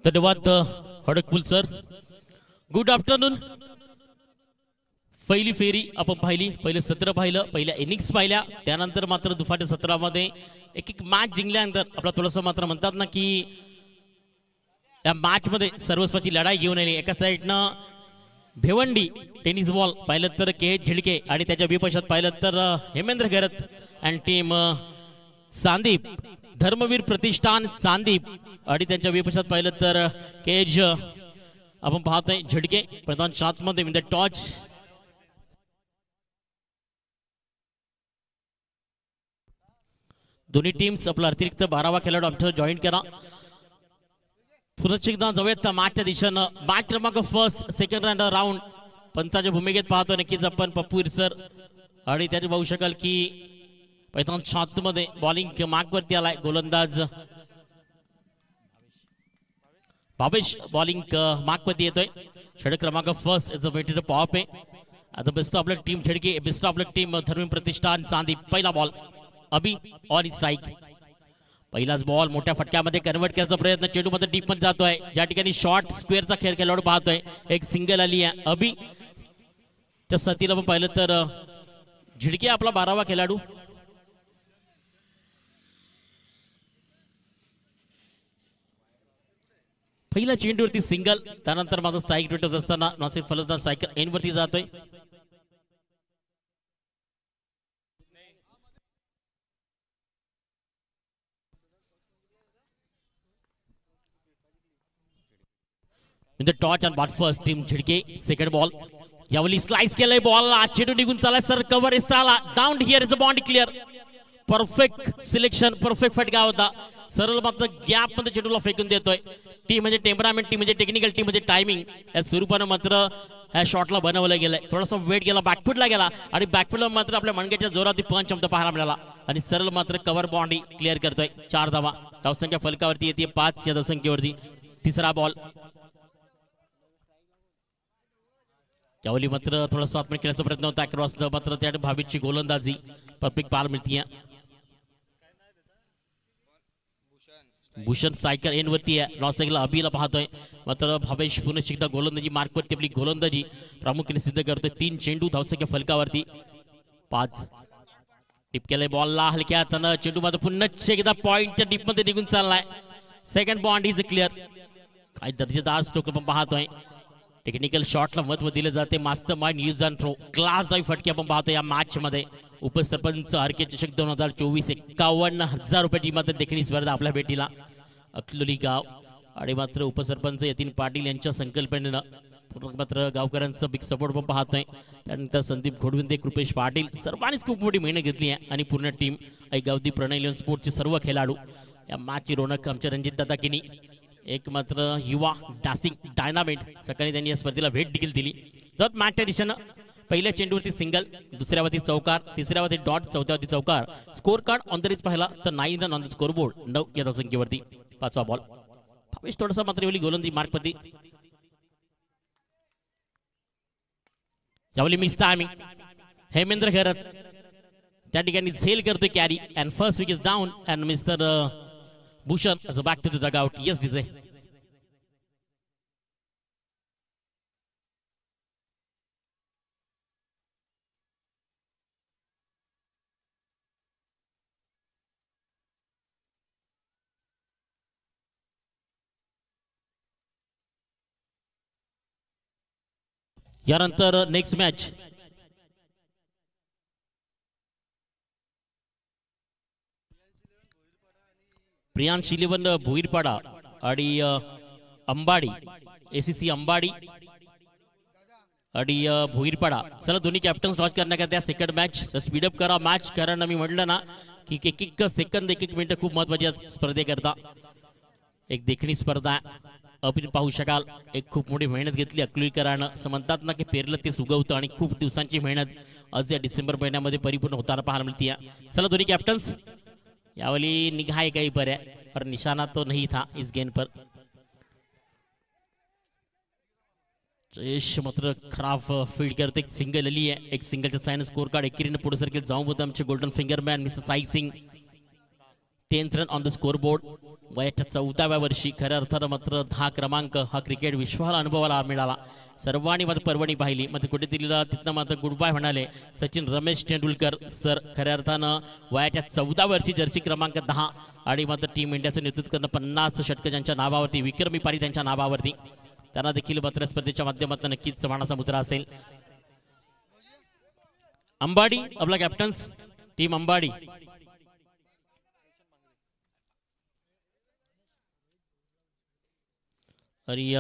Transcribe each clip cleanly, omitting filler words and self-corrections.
धन्यवाद हडकपुल sir. Good afternoon. पहिली फेरी आपण पाहिली, पहिले सत्र पाहिलं, पहिल्या इनिंग्स पाहिल्या, त्यानंतर मात्र दुपारच्या सत्रामध्ये एक एक मॅच जिंकल्यानंतर आपला थोडंसं मात्र म्हणतात ना की या मॅच मध्ये सर्वस्वाची लढाई घेऊन आली. एका साईडनं भिवंडी टेनिस बॉल पाहिलं तर के झिडके आणि त्याच्या विपक्षात पाहिलं तर हेमेंद्र घरत आणि टीम सांदीप धर्मवीर प्रतिष्ठान सांदीप आणि त्यांच्या विपक्षात पाहिलं तर केज आपण पाहतोय झिडके. प्रधान सात मध्ये विन द टॉच दोन्ही टीम्स आपला अतिरिक्त 12वा खेळाडू आमच्या जॉईन करा. पुन्हा एकदा जाऊयात मॅचच्या दिशेनं. मॅच क्रमांक फर्स्ट सेकंड राऊंड पंचाच्या भूमिकेत पाहतो नक्कीच आपण पप्पू सर आणि त्याने पाहू शकाल की पैतान 7 मध्ये बॉलिंग मार्क वरती आलाय. गोलंदाज भावेश बॉलिंग मार्क वरती येतोय. षटक क्रमांक first is a weighted pop आहे. आता best of luck team Jhidke, best of luck team Dharmaveer Pratishthan Chandi. पहिला बॉल अभि ऑन स्ट्राइक. पहिलाच बॉल मोठ्या फटक्यामध्ये कन्वर्ट करायचा प्रयत्न, चेंडू मध्ये डीप मध्ये जातोय. ज्या ठिकाणी शॉर्ट स्क्वेअरचा खेळ खेळाडू पाहतोय. एक सिंगल आली आहे अभि च्या सतीला पण पाहिलं तर झिडके आपला 12वा खेळाडू. पहिला चेंडूवरती सिंगल, त्यानंतर माझा स्ट्राईक रेट होत असताना नासिक फलंदाज स्ट्रायकर एन वरती जातोय. In the touch and bat first team Jhidke. Second ball यावेळी स्लाइस केलाय बॉल, चेंडू निघून चालाय सर कव्हर इस्ताला down here is a body clear. Perfect selection, perfect फटका होता. सरळ मात्र गॅप मध्ये चेंडूला फेकून देतोय. टीम म्हणजे टेम्परामेंट, टीम म्हणजे टेक्निकल, टीम म्हणजे टायमिंग या स्वरूपानं मात्र ह्या शॉटला बनवलं गेलंय. थोडासा वेट गेला, बॅकफुटला गेला आणि बॅकफुटला मात्र आपल्या मणक्याच्या जोरात पंच आमचा पाहायला मिळाला आणि सरळ मात्र कव्हर बॉडी क्लिअर करतोय. 4 धावा. धावसंख्या फलकावरती येते 5 या धावसंख्येवरती. तिसरा बॉल यावेळी मात्र थोडासा आत्मन खेळायचा प्रयत्न होता क्रॉस, मात्र त्या भावेशची गोलंदाजी परफेक्ट पार मिळतीये. भूषण सायकर एन वरती आहे. लॉस सायकल अभिला पाहतोय, मात्र भावेश पुन्हा एकदा गोलंदाजी मार्क वरती आपली गोलंदाजी प्रामुख्याने सिद्ध करतोय. 3 चेंडू धावसंख्या फलकावरती 5. टिप केलाय बॉलला हलक्या हातानं, चेंडू मात्र पुन्हा एकदा पॉइंटच्या डीप मध्ये निघून चाललाय. Second bond is clear. काय दर्जेदार स्ट्रोक आपण पाहतोय. टेक्निकल शॉटला महत्व दिलं जाते. Master mind use and throw class दावी फटके आपण पाहतो या मॅच मध्ये. उपसरपंच आरके चषक 2024 51,000 रुपयाची मात्र देखणी स्पर्धा आपल्या भेटीला. अकलोली गाव आणि मात्र उपसरपंच यतीन पाटील यांच्या संकल्पनेनं मात्र गावकऱ्यांचा बिग सपोर्ट पण पाहतोय. त्यानंतर संदीप घोडविंदे, कृपेश पाटील सर्वांनीच खूप मोठी मेहनत घेतली आहे आणि पूर्ण टीम गावदी प्रणय लिओन स्पोर्टचे सर्व खेळाडू या मॅचची रोनक आमच्या रणजित दादा किनी. एक मात्र युवा डासिंग डायनामेट सकाळी त्यांनी या स्पर्धेला भेट देखील दिली. जर मॅचच्या दिशेनं पहिल्या चेंडूवरती सिंगल, दुसऱ्यावरती चौकार, तिसऱ्यावरती डॉट, चौथ्यावरती चौकार. Score card on the reach पाहिला तर 9 run on the score board 9 या धावसंख्येवरती. 5वा बॉल भावेश थोडासा मात्र यावेळी गोलंदाजी मार्कवरती. यावेळी मिस टायमिंग. हेमेंद्र घरत त्या ठिकाणी झेल करतोय carry and first wicket down and mister Bhushan as a back to the dugout. Yes, DJ. यानंतर नेक्स्ट मॅच प्रियांश 11 भोईरपाडा आणि अंबाडी एसीसी अंबाडी आणि भोईरपाडा. चला दोन्ही कॅप्टन्स टॉस करण्याकरता सेकंड मॅच स्पीडअप करा मॅच, कारण मी म्हटलं ना की एक एक सेकंद एक एक मिनिट खूप महत्वाची स्पर्धेकरता. एक देखणी स्पर्धा आपण पाहू शकाल. एक खूप मोठी मेहनत घेतली अकलूईकरानं. असं म्हणतात ना की पेरलं ते सुगवतं आणि खूप दिवसांची मेहनत आज या डिसेंबर महिन्यामध्ये परिपूर्ण होताना पाहायला मिळते. चला दोन्ही कॅप्टन्स यावली निगाह कहीं पर है और निशाना तो नहीं था इस गेंद पर. जयेश मात्र खराब फील्ड करते. एक सिंगल आली आहे. एक सिंगलच्या साईन स्कोर कार्ड एकीने पुढे सरकेल जाऊन होतं आमचे golden finger man mister Sai Singh. 10 run on the score board. वयाच्या 14व्या वर्षी खऱ्या अर्थानं मात्र 10 क्रमांक हा क्रिकेट विश्वाला अनुभवाला मिळाला. सर्वांनी मात्र पर्वणी पाहिली. मात्र कुठेतरी तिथनं मात्र गुड बाय म्हणाले सचिन रमेश तेंडुलकर सर. खऱ्या अर्थानं वयाच्या 14 वर्षी जर्सी क्रमांक 10 आणि मात्र टीम इंडियाचं नेतृत्व करणं 50 षटकं ज्यांच्या नावावरती, विक्रमी पारी त्यांच्या नावावरती, त्यांना देखील मात्र स्पर्धेच्या माध्यमातून नक्कीच सन्मानाचा मुद्रा असेल. अंबाडी आपला कॅप्टन्स टीम अंबाडी. आणि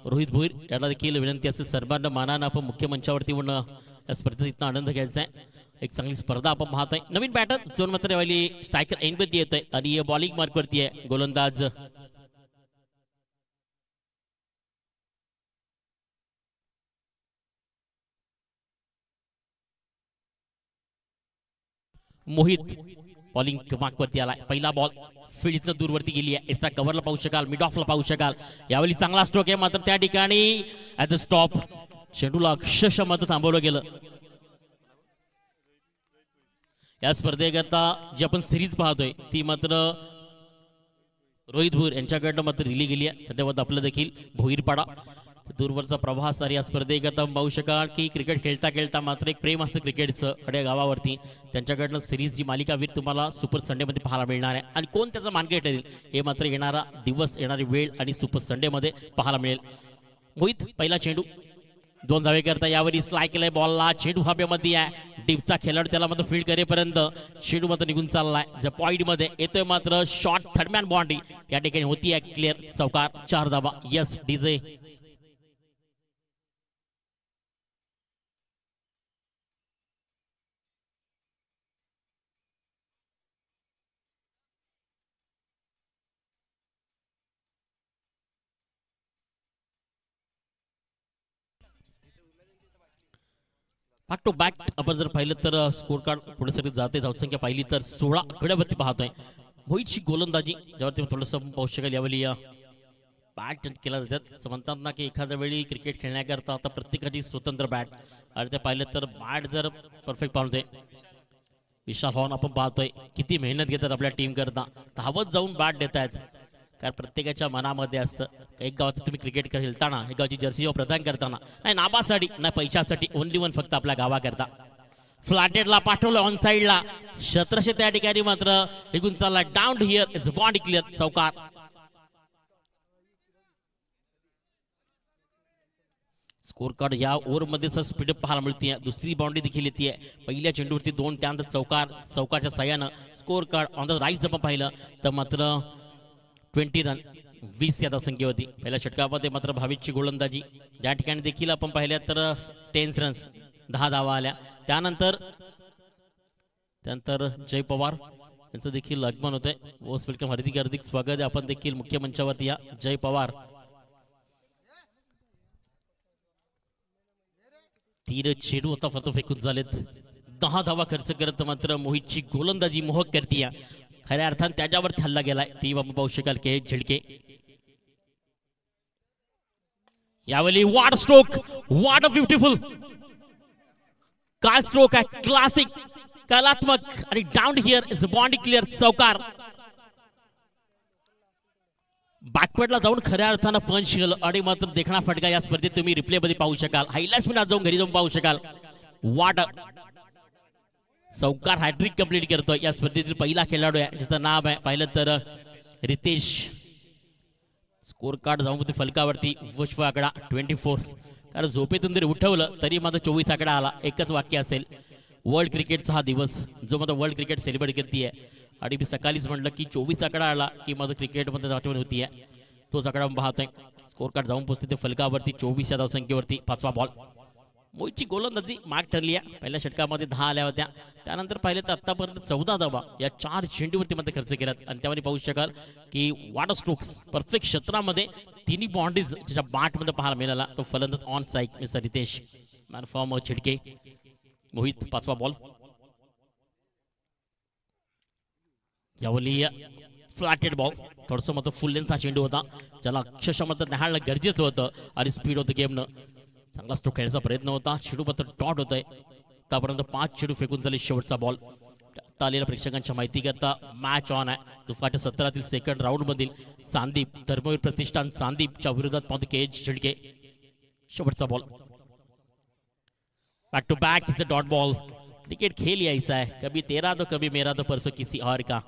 रोहित भोईर याला देखील विनंती असेल सर्वांना मानानं आपण मुख्य मंचावरती येऊन या स्पर्धेचा इथं आनंद घ्यायचा आहे. एक चांगली स्पर्धा आपण पाहतोय. नवीन बॅटर जोन मात्र यावेळी स्ट्रायकर एंडवरती येतोय आणि बॉलिंग मार्कवरती आहे गोलंदाज मोहित. बॉलिंग मार्कवरती आलाय. पहिला बॉल फील्डनं दूरवरती गेली आहे. एक्स्ट्रा कव्हरला पाहू शकाल, मिड ऑफला पाहू शकाल. यावेळी चांगला स्ट्रोक आहे मात्र त्या ठिकाणी ऍट द स्टॉप चेंडूला अक्षरशः मात्र थांबवलं गेलं. या स्पर्धेकरता जी आपण सिरीज पाहतोय ती मात्र रोहित भोईर यांच्याकडनं मात्र दिली गेली आहे. त्याच्यावर आपलं देखील भोईरपाडा दूरवरचा प्रवास. आणि या स्पर्धेकरता पाहू शकाल की क्रिकेट खेळता खेळता मात्र एक प्रेम असतं क्रिकेटचं अड्या गावावरती. त्यांच्याकडनं सिरीज जी मालिकावीर तुम्हाला सुपर संडेमध्ये पाहायला मिळणार आहे. आणि कोण त्याचा मानकरी ठरेल हे मात्र येणारा दिवस, येणारी वेळ आणि सुपर संडेमध्ये पाहायला मिळेल. मोहित पहिला चेंडू 2 धावे करता यावेळी स्लाय केलाय बॉलला. चेंडू हवेमध्ये आहे. डीपचा खेळाडू त्याला मात्र फील्ड करेपर्यंत चेंडू मात्र निघून चाललाय. जर पॉईंट मध्ये येतोय मात्र शॉर्ट थर्डमॅन बाउंड्री या ठिकाणी होती आहे क्लिअर. चौकार 4 धावा. Yes DJ. Back to back आपण जर पाहिलं तर स्कोर कार्ड पुढे सगळी जाते. धावसंख्या पाहिली तर 16 आकड्यावरती पाहतोय. मोहितची गोलंदाजी ज्यावरती थोडंसं पाहू शकेल यावेळी बॅट केला जातात. असं म्हणतात ना की एखाद्या वेळी क्रिकेट खेळण्याकरता आता प्रत्येकाची स्वतंत्र बॅट. आणि ते पाहिलं तर बॅट जर परफेक्ट पाहतोय विशाल हॉर्न आपण पाहतोय किती मेहनत घेतात आपल्या टीम करता. धावत जाऊन बॅट देत आहेत. कारण प्रत्येकाच्या मनामध्ये असतं एक गावात तुम्ही क्रिकेट खेळताना, एक गावची जर्सी जेव्हा प्रदान करताना नाही नाबासाठी ना पैशासाठी, ओनली वन फक्त आपल्या गावाकरता. फ्लॅटेडला पाठवलं ऑन साइडला 1700 त्या ठिकाणी मात्र निघून चालला. Down here its body clear. चौकार. स्कोर कार्ड या ओव्हर मध्ये स्पीडअप पाहायला मिळते. दुसरी बाउंड्री देखील येते. पहिल्या चेंडूवरती 2, त्यानंतर चौकार. चौकारच्या साह्यानं score card on the rise आपण पाहिलं तर मात्र 20 रन 20 या धावसंख्येवरती. पहिल्या षटकामध्ये मात्र भाविकची गोलंदाजी ज्या ठिकाणी देखील आपण पाहिल्या तर 10 रन्स 10 धावा आल्या. त्यानंतर जय पवार यांचं देखील आगमन होतंय. मोस्ट वेलकम, हार्दिक स्वागत आहे. आपण देखील मुख्य मंचावरती या. जय पवार 3 चेंडू आता फक्त फेकून झालेत. 10 धावा खर्च करत मात्र मोहितची गोलंदाजी मोहक करतीया. खऱ्या अर्थानं त्याच्यावरती हल्ला गेलाय. टीम आपण पाहू शकाल के झिडके. यावेळी वाट स्ट्रोक, वाट अ ब्युटिफुल काय स्ट्रोक आहे. क्लासिक, कलात्मक आणि down here is body clear. चौकार. बॅकवर्डला जाऊन खऱ्या अर्थानं पंच केलं आणि मात्र देखणा फटका या स्पर्धेत तुम्ही रिप्ले मध्ये पाहू शकाल. हायलाइट्स मध्ये जाऊन घरी जाऊन पाहू शकाल. वाट चौकार हॅट्रिक कंप्लीट करतोय. या स्पर्धेतील पहिला खेळाडू आहे ज्याचं नाव आहे पाहिलं तर रितेश. स्कोर कार्ड जाऊन फलकावरती विश्व आकडा 24. कारण झोपेतून जरी उठवलं तरी मात्र 24 आकडा आला. एकच वाक्य असेल वर्ल्ड क्रिकेटचा हा दिवस जो मात्र वर्ल्ड क्रिकेट सेलिब्रेट करते. आणि मी सकाळीच म्हटलं की 24 आकडा आला की मात्र क्रिकेटमध्ये आठवण होती आहे. तोच आकडा पाहतोय. स्कोर कार्ड जाऊन पोहोचते ते फलकावरती 24 या धावसंख्येवरती. 5वा बॉल. मोहितची गोलंदाजी मार्क ठरली आहे. पहिल्या षटकामध्ये 10 आल्या होत्या. त्यानंतर पाहिलं तर आतापर्यंत 14 धावा या 4 चेंडूवरती मध्ये खर्च केल्यात. आणि त्यामध्ये पाहू शकाल की वाटर स्ट्रोक्स परफेक्ट क्षेत्रामध्ये तिन्ही बाउंड्रीज ज्याच्या बॅटमध्ये पाहायला मिळाला. तो फलंदाज on strike mister Ritesh. Man form Chhidke. Mohit 5वा बॉल. यावेळी फ्लॅटेड बॉल. थोडंसं मात्र फुल लेन्थचा चेंडू होता ज्याला अक्षरशः मात्र न्याहाळणं गरजेचं होतं. आणि स्पीड होतं गेमनं. चांगला स्ट्रोक खेळायचा प्रयत्न होता. चेंडू मात्र डॉट होत आहे. आतापर्यंत 5 चेंडू फेकून झाले. शेवटचा बॉल. आता आलेल्या प्रेक्षकांच्या माहिती करता मॅच ऑन आहे. दुपारच्या 17 सेकंड राऊंड मधील सांदीप धर्मवीर प्रतिष्ठान सांदीपच्या विरोधात पाहतो केज शिडके. शेवटचा ball back to back is a dot ball. Cricket खेल ही ऐसा है, कभी तेरा तो कभी मेरा तो परसों किसी और का.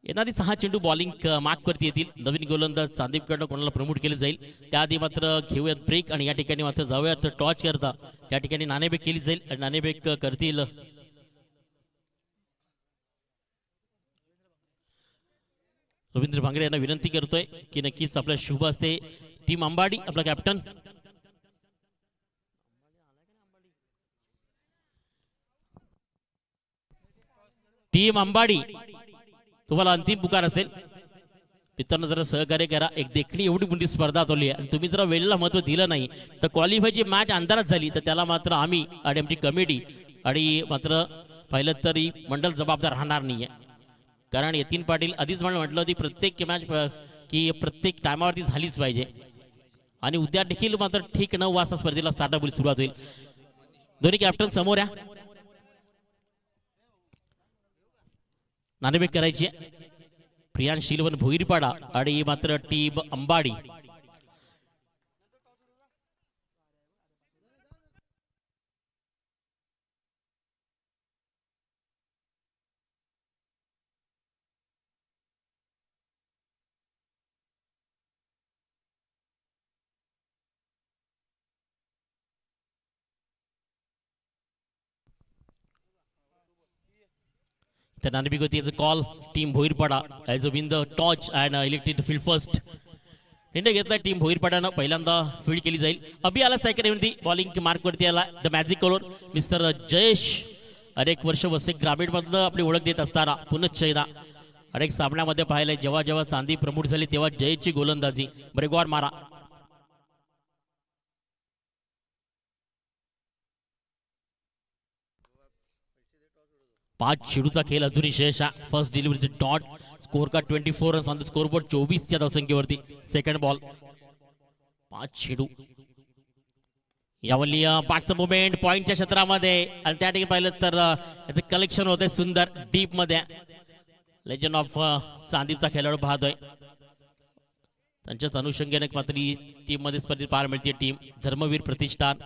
येणारी 6 चेंडू बॉलिंग मार्क वरती येतील. नवीन गोलंदाज सांदीपकडनं कोणाला प्रमोट केले जाईल त्याआधी मात्र घेऊयात ब्रेक आणि या ठिकाणी मात्र जाऊयात टॉच करता. या ठिकाणी नाणेफेक केली जाईल आणि नाणेफेक करतील रवींद्र भांगरे यांना विनंती करतोय की नक्कीच आपल्या शुभ असते. टीम अंबाडी आपला कॅप्टन टीम अंबाडी तुम्हाला अंतिम पुकार असेल. मित्रांनो जरा सहकार्य करा. एक देखणी एवढी मोठी स्पर्धा चालली आहे आणि तुम्ही जरा वेळेला महत्व दिलं नाही तर क्वालिफायची मॅच अंधारात झाली तर त्याला मात्र आम्ही आणि आमची कमिटी आणि मात्र पाहिलं तरी मंडळ जबाबदार राहणार नाहीये. कारण यतीन पाटील आधीच म्हटलं होती प्रत्येक मॅच की प्रत्येक टायमावरती झालीच पाहिजे आणि उद्या देखील मात्र ठीक 9 वाजता स्पर्धेला स्टार्टअप सुरुवात होईल. दोन्ही कॅप्टन समोर या. नाणेफेक करायची प्रियांश शिलवन भोईरपाडा आणि मात्र टीम अंबाडी. The Nanabigoti is a call. Team Bhoirpada as a win the torch and elected to field first. निर्णय घेतला टीम भोईरपाड्यानं पहिल्यांदा फील्ड केली जाईल. अभि आला सायकल एवढी बॉलिंग मार्क वरती आला the magic colour mister Jayesh. अनेक वर्ष वसे ग्रामीण मधलं आपली ओळख देत असताना पुनश्च एकदा अनेक सामन्यामध्ये पाहिलंय जेव्हा जेव्हा चांदी प्रमोट झाली तेव्हा जयेशची गोलंदाजी ब्रेगवार मारा. 5 चेंडूचा खेळ अजूनही शेष आहे. फर्स्ट डिलिव्हरीचे dot scorecard 24 runs on the scoreboard 24 या धावसंख्येवरती. सेकंड बॉल 5 चेंडू यावली पाठचं मुवमेंट पॉइंटच्या क्षेत्रामध्ये आणि त्या ठिकाणी पाहिलं तर याचं कलेक्शन होतंय सुंदर डीप मध्ये. लेजंड ऑफ सांदीपचा खेळाडू पाहतोय त्यांच्याच अनुषंगाने मात्र टीम मध्ये स्पर्धेत पाहायला मिळते टीम धर्मवीर प्रतिष्ठान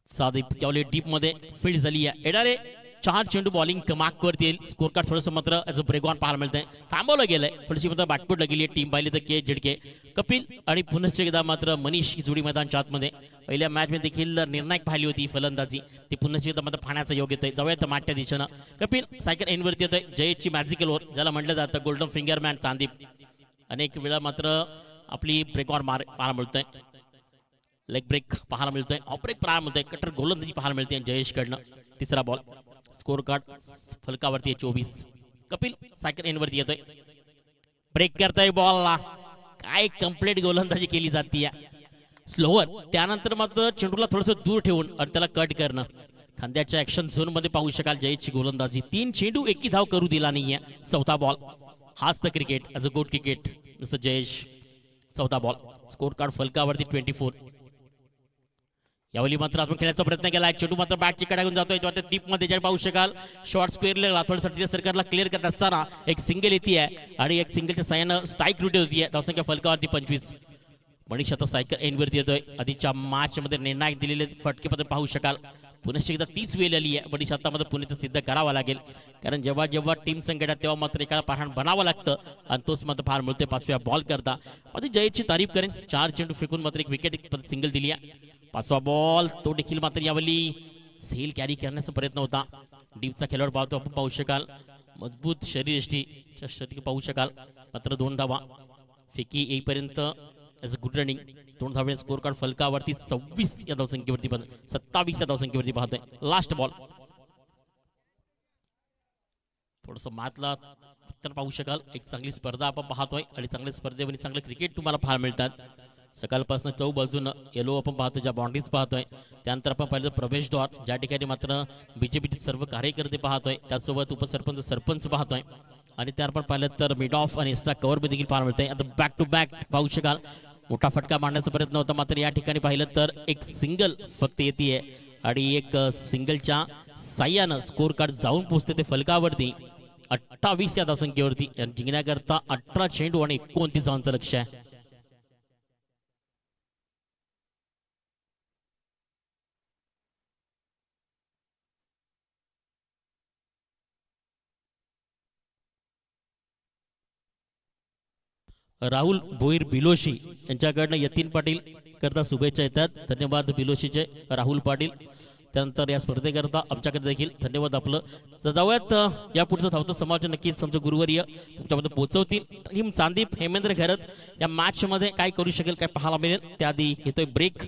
सांदीप यावली डीप मध्ये फील्ड झाली आहे. येणारे 4 चेंडू बॉलिंग मार्क वरती येईल. स्कोर कार्ड थोडंसं मात्र याचं ब्रेक ऑन पाहायला मिळतंय. थांबवलं गेलंय थोडीशी मात्र बॅकफूट लागली आहे. टीम पाहिली तर के झिडके कपिल आणि पुनश्च एकदा मात्र मनीष ही जोडी मैदानच्या आतमध्ये पहिल्या मॅच मध्ये देखील निर्णायक पाहिली होती फलंदाजी ती पुनश्च एकदा मात्र फाण्याचा योग येतोय. जाऊयात मॅचच्या दिशेनं. कपिल सायकल एन वरती येतोय. जयेशची मॅजिकल ओव्हर ज्याला म्हटलं जातं गोल्डन फिंगर मॅन चांदीप अनेक वेळा मात्र आपली ब्रेक ऑन पाहायला मिळतोय. लेग ब्रेक पाहायला मिळतोय. ऑफ ब्रेक पाहायला मिळतोय. कटर गोलंदाजी पाहायला मिळते जयेश कडनं. तिसरा बॉल स्कोर कार्ड फलकावरती 24. कपिल सायकल एन वरती येतोय. ब्रेक करतोय बॉलला काय कंप्लीट गोलंदाजी केली जाते स्लोअर. त्यानंतर मात्र चेंडूला थोडंसं दूर ठेवून आणि त्याला कट करणं. खांद्याच्या ऍक्शन झोन मध्ये पाहू शकाल जयेशची गोलंदाजी. 3 चेंडू एकी धाव करू दिला नाहीये. चौथा बॉल हाच तर cricket as a good cricket mister Jayesh. चौथा बॉल स्कोर कार्ड फलकावरती 24. यावेळी मात्र आपण खेळायचा प्रयत्न केला. चेंडू मात्र बॅटची कडा घेऊन जातोय. टीप मध्ये पाहू शकाल शॉर्ट स्क्वेअर थोडं सरकारला क्लिअर करत असताना एक सिंगल येते आणि एक सिंगलच्या साह्यानं स्ट्राईक रुटी होती. धावसंख्या फलकावरती 25. मनीष आता सायकल एन वरती येतोय. आधीच्या मॅच मध्ये निर्णायक दिलेले फटके मध्ये पाहू शकाल. पुनश्च एकदा तीच वेळ आली आहे. मनीष आता मध्ये पुणे सिद्ध करावा लागेल कारण जेव्हा जेव्हा टीम संकटात तेव्हा मात्र एकाला पाहण बनावं लागतं आणि तोच मात्र फार मिळतोय 5व्या बॉल करता. आधी जयेशची तारीफ करेन. 4 चेंडू फेकून मात्र एक विकेट सिंगल दिली आहे. 5वा बॉल तो देखील मात्र यावेळी झेल कॅरी करण्याचा प्रयत्न होता. डीपचा खेळाडू पाहतो आपण पाहू शकाल. मजबूत शरीर पाहू शकाल. मात्र 2 धावा फेकी येईपर्यंत ॲज अ गुड रनिंग 2 धावे. स्कोर कार्ड फलकावरती 26 या धावसंख्येवरती 27 या धावसंख्येवरती पाहतोय. लास्ट बॉल थोडस मातला पाहू शकाल. एक चांगली स्पर्धा आपण पाहतोय आणि चांगल्या स्पर्धेमध्ये चांगलं क्रिकेट तुम्हाला पाहायला मिळतात. सकाळपासून चौ बाजून येलो आपण पाहतोय ज्या बाउंड्रीज पाहतोय. त्यानंतर आपण पाहिलं प्रवेशद्वार ज्या ठिकाणी मात्र बीजेपीचे सर्व कार्यकर्ते पाहतोय. त्यासोबत उपसरपंच सरपंच पाहतोय आणि त्यावर पण पाहिलं तर मिड ऑफ आणि एक्स्ट्रा कव्हर देखील पाहायला मिळतंय. आता बॅक टू बॅक पाहू शकाल. मोठा फटका मारण्याचा प्रयत्न होता मात्र या ठिकाणी पाहिलं तर एक सिंगल फक्त येते आणि एक सिंगलच्या साह्यानं स्कोर कार्ड जाऊन पोहोचते ते फलकावरती 28 या धावसंख्येवरती. जिंकण्याकरता 18 चेंडू आणि 29 धावांचं लक्ष आहे. राहुल भोईर बिलोशी यांच्याकडनं यतीन पाटील करता शुभेच्छा येतात. धन्यवाद बिलोशीचे राहुल पाटील. त्यानंतर या स्पर्धेकरता आमच्याकडे देखील धन्यवाद आपलं. जाऊयात या पुढचं धावतं समालोचन नक्कीच आमचं गुरुवर्य तुमच्यामध्ये पोहोचवतील. टीम चांदीप हेमेंद्र घरत या मॅच मध्ये काय करू शकेल काय पाहायला मिळेल. त्याआधी येतोय ब्रेक.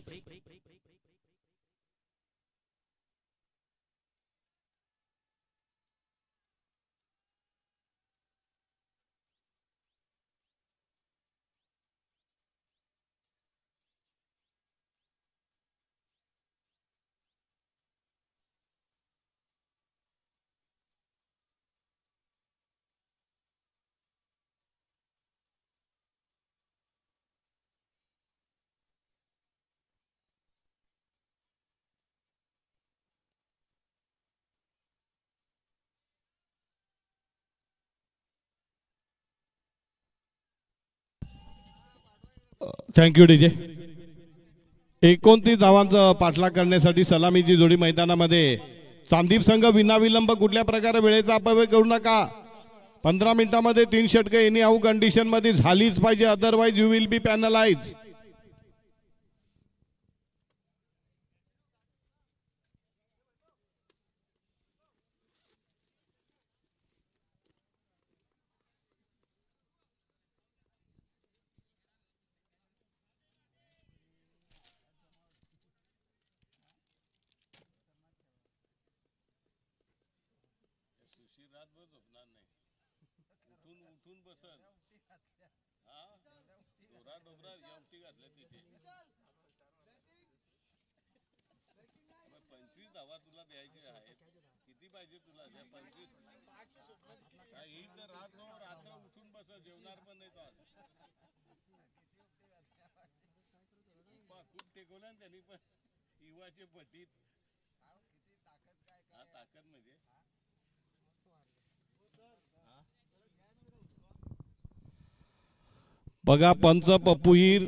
Thank you DJ. 29 धावांचा पाठलाग करण्यासाठी सलामीची जोडी मैदानामध्ये. चांदीप संघ विनाविलंब कुठल्या प्रकारे वेळेचा अपव्यय करू नका. 15 मिनिटांमध्ये 3 षटकं एनी हाऊ कंडिशन मध्ये झालीच पाहिजे, otherwise you will be penalised. बघा पंच पप्पूहीर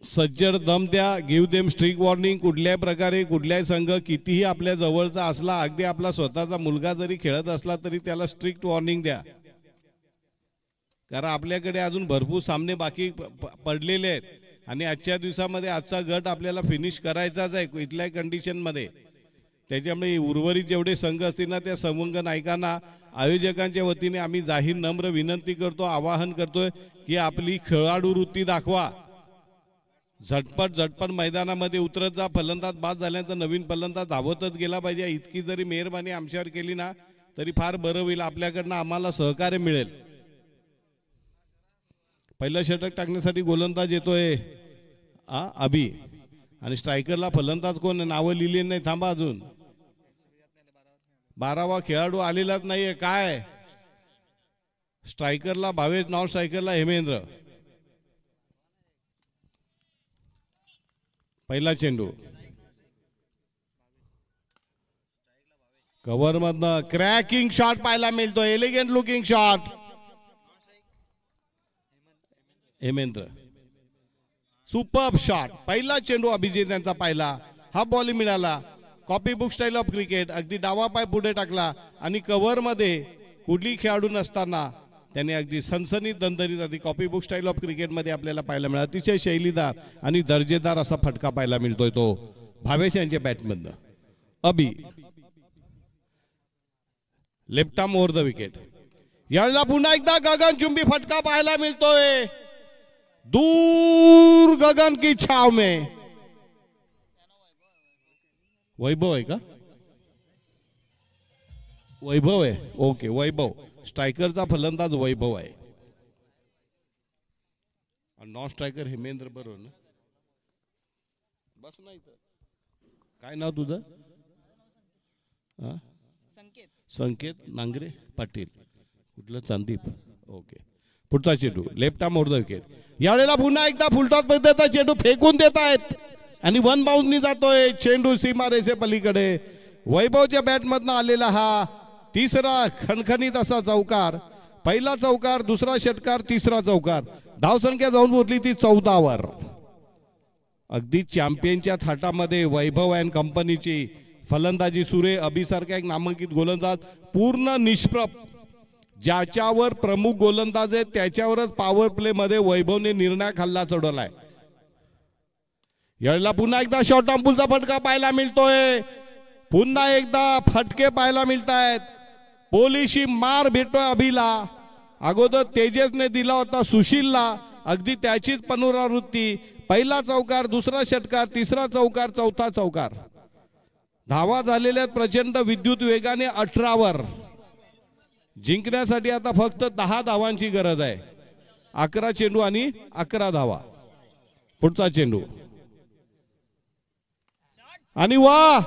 सज्जड दम द्या. Give them strict warning. कुठल्याही प्रकारे कुठल्याही संघ कितीही आपल्या जवळचा असला, अगदी आपला स्वतःचा मुलगा जरी खेळत असला तरी त्याला स्ट्रिक्ट वॉर्निंग द्या. कारण आपल्याकडे अजून भरपूर सामने बाकी पडलेले आहेत आणि आजच्या दिवसामध्ये आजचा गट आपल्याला फिनिश करायचाच आहे इथल्या कंडिशनमध्ये. त्याच्यामुळे उर्वरित जेवढे संघ असतील ना त्या संघ नायकांना आयोजकांच्या वतीने आम्ही जाहीर नम्र विनंती करतो, आवाहन करतोय की आपली खेळाडू वृत्ती दाखवा. झटपट मैदानामध्ये उतरत जा. फलंदाज बाद झाल्यानंतर नवीन फलंदाज धावतच गेला पाहिजे. इतकी जरी मेहरबानी आमच्यावर केली ना तरी फार बरं होईल. आपल्याकडनं आम्हाला सहकार्य मिळेल. पहिलं षटक टाकण्यासाठी गोलंदाज येतोय अभि आणि स्ट्रायकरला फलंदाज कोण नावं लिहिली नाही. थांबा, अजून 12वा खेळाडू आलेलाच नाहीये. काय स्ट्रायकरला भावेश, नॉन स्ट्रायकरला हेमेंद्र. पहिला चेंडू कव्हर मधनं क्रॅकिंग शॉट पाहायला मिळतो. Elegant looking shot. Hemendra superb shot. पहिला चेंडू अभिजित यांचा पाहिला. हा बॉल मिळाला. Copy book style of cricket. अगदी डावा पाय पुढे टाकला आणि कव्हर मध्ये कुठली खेळाडू नसताना त्याने अगदी सनसनीत दणदणीत आधी copy book style of cricket मध्ये आपल्याला पाहायला मिळाला. अतिशय शैलीदार आणि दर्जेदार असा फटका पाहायला मिळतोय तो भावेश यांच्या बॅटमधनं. Abhi left arm over the wicket. याला पुन्हा एकदा गगनचुंबी फटका पाहायला मिळतोय. दूर गगन की छाव में. वैभव आहे का? वैभव आहे. ओके, वैभव. स्ट्रायकरचा फलंदाज वैभव आहे. Non striker Hemendra. बरोबर ना? बस नाही तर काय नाव तुझं? संकेत नांगरे पाटील. कुठलं? चांदीप. ओके. पुढचा चेंडू left arm over the wicket. यावेळेला पुन्हा एकदा फुलटॉस पद्धतीचा चेंडू फेकून देत आहेत. आणि वन बाउंसनी जातोय चेंडू सीमारेषे पलीकडे. वैभवच्या बॅटमधनं आलेला हा तिसरा खणखणीत असा चौकार. पहिला चौकार, दुसरा षटकार, तिसरा चौकार. धावसंख्या जाऊन पोहोचली ती 14 वर. अगदी चॅम्पियनच्या थाटामध्ये वैभव अँड कंपनीची फलंदाजी सुरे. अभिसारखा एक नामांकित गोलंदाज पूर्ण निष्प्रभ. ज्याच्यावर प्रमुख गोलंदाज आहे त्याच्यावरच पॉवर प्ले मध्ये वैभवने निर्णायक हल्ला चढवलाय. यावेळेला पुन्हा एकदा शॉर्ट ऑन पुलचा फटका पाहायला मिळतोय. पुन्हा एकदा फटके पाहायला मिळत आहेत. पोलिशी मार भेटतोय अभिला. अगोदर तेजसने दिला होता सुशीलला, अगदी त्याचीच पुनरावृत्ती. पहिला चौकार, दुसरा षटकार, तिसरा चौकार, चौथा चौकार. धावा झालेल्या प्रचंड विद्युत वेगाने 18 वर. जिंकण्यासाठी आता फक्त 10 धावांची गरज आहे. 11 चेंडू आणि 11 धावा. पुढचा चेंडू आणि वा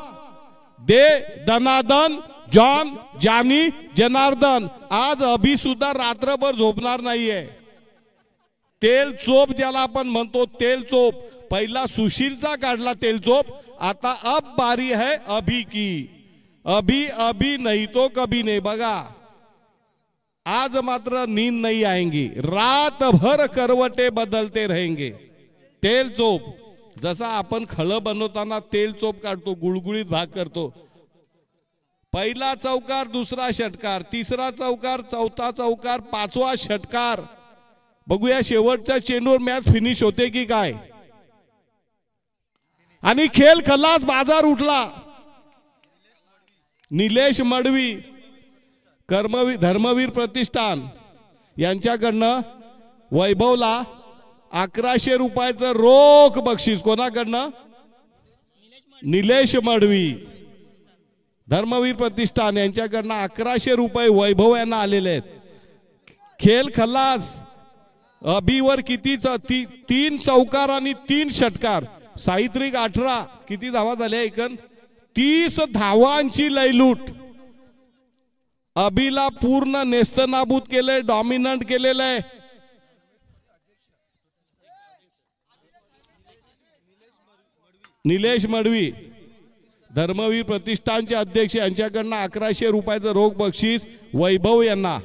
दे दनादन जॉन जानी जनार्दन. आज अभि सुद्धा रात्रभर झोपणार नाहीये. तेल चोप ज्याला आपण म्हणतो, तेल चोप. पहिला सुशीलचा काढला तेल चोप. आता अब बारी है अभि की. अभी अभी नहीं तो कभी नहीं. बघा आज मात्र नींद नहीं आएंगी. रात भर करवटे बदलते रहेंगे. तेल चोप. जसा आपण खळ बनवताना तेल चोप काढतो, गुळगुळीत भाग करतो. पहिला चौकार, दुसरा षटकार, तिसरा चौकार, चौथा चौकार, पाचवा षटकार. बघूया शेवटच्या चेंडूवर मॅच फिनिश होते की काय. आणि खेळ खलास, बाजार उठला. निलेश मडवी धर्मवीर प्रतिष्ठान यांच्याकडनं वैभवला 1100 रुपयाचं रोख बक्षीस. कोणाकडनं? निलेश मडवी धर्मवीर प्रतिष्ठान यांच्याकडनं 1100 रुपये वैभव यांना आलेले आहेत. खेळ खलास. अभिवर किती 3 चौकार आणि 3 षटकार. साहित्रिक 18. किती धावा झाल्या एकूण? 30 धावांची लयलूट. अभिला पूर्ण नेस्तनाबूत केलंय, डॉमिनंट केलेलं आहे. निलेश मडवी धर्मवीर प्रतिष्ठानचे अध्यक्ष यांच्याकडनं 1100 रुपयाचं रोख बक्षीस वैभव यांना.